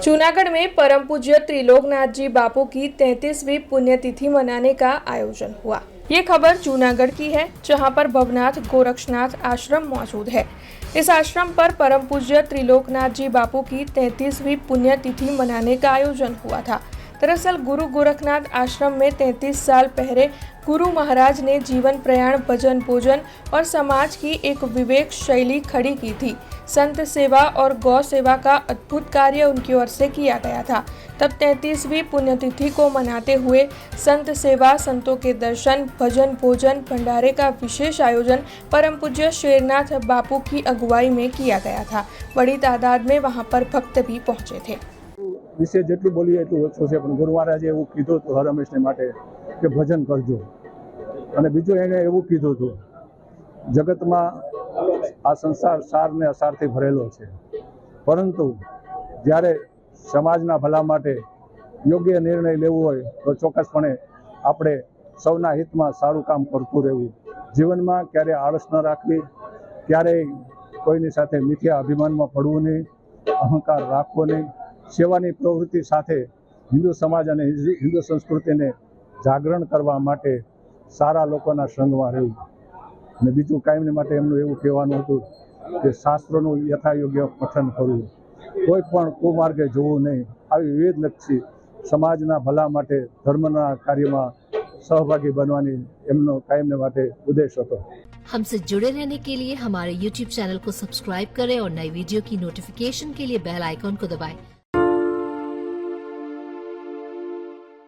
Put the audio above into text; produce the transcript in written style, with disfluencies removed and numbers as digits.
जूनागढ़ में परम पूज्य त्रिलोकनाथ जी बापू की 33वीं पुण्यतिथि मनाने का आयोजन हुआ। ये खबर जूनागढ़ की है, जहां पर भवनाथ गोरक्षनाथ आश्रम मौजूद है। इस आश्रम पर परम पूज्य त्रिलोकनाथ जी बापू की 33वीं पुण्यतिथि मनाने का आयोजन हुआ था। दरअसल गुरु गोरखनाथ आश्रम में 33 साल पहले गुरु महाराज ने जीवन प्रयाण, भजन पूजन और समाज की एक विवेक शैली खड़ी की थी। संत सेवा और गौ सेवा का अद्भुत कार्य उनकी ओर से किया गया था। तब 33वीं पुण्यतिथि को मनाते हुए संत सेवा, संतों के दर्शन, भजन भोजन, भंडारे का विशेष आयोजन परम पूज्य शेरनाथ बापू की अगुवाई में किया गया था। बड़ी तादाद में वहां पर भक्त भी पहुंचे थे। વિશે જેટલું બોલીએ એટલું ઓછું છે, પણ ગુરુ મહારાજે એવું કીધું હતું હર હંમેશને માટે કે ભજન કરજો, અને બીજું એને એવું કીધું હતું જગતમાં આ સંસાર સાર ને અસારથી ભરેલો છે, પરંતુ જ્યારે સમાજના ભલા માટે યોગ્ય નિર્ણય લેવો હોય તો ચોક્કસપણે આપણે સૌના હિતમાં સારું કામ કરતું રહેવું, જીવનમાં ક્યારેય આળસ ન રાખવી, ક્યારેય કોઈની સાથે મિથ્યા અભિમાનમાં પડવું નહીં, અહંકાર રાખવો નહીં, સેવાની પ્રવૃત્તિ સાથે હિન્દુ સમાજ અને હિન્દુ સંસ્કૃતિને જાગરણ કરવા માટે સારા લોકોના સંગમાં રહેવું, અને બીજું કાયમને માટે એમનું એવું કહેવાનું હતું કે શાસ્ત્રોનું યથાયોગ્ય પઠન કરવું, કોઈ પણ કુમાર્ગે જવું નહીં, આવી વિવિધલક્ષી સમાજના ભલા માટે ધર્મના કાર્યમાં सहभागी बनवानी एमनो कायम माटे उद्देश्य હતો। हमसे जुड़े रहने के लिए हमारे YouTube चैनल को सब्सक्राइब करें और नई वीडियो की नोटिफिकेशन के लिए बेल आइकॉन को दबाएं।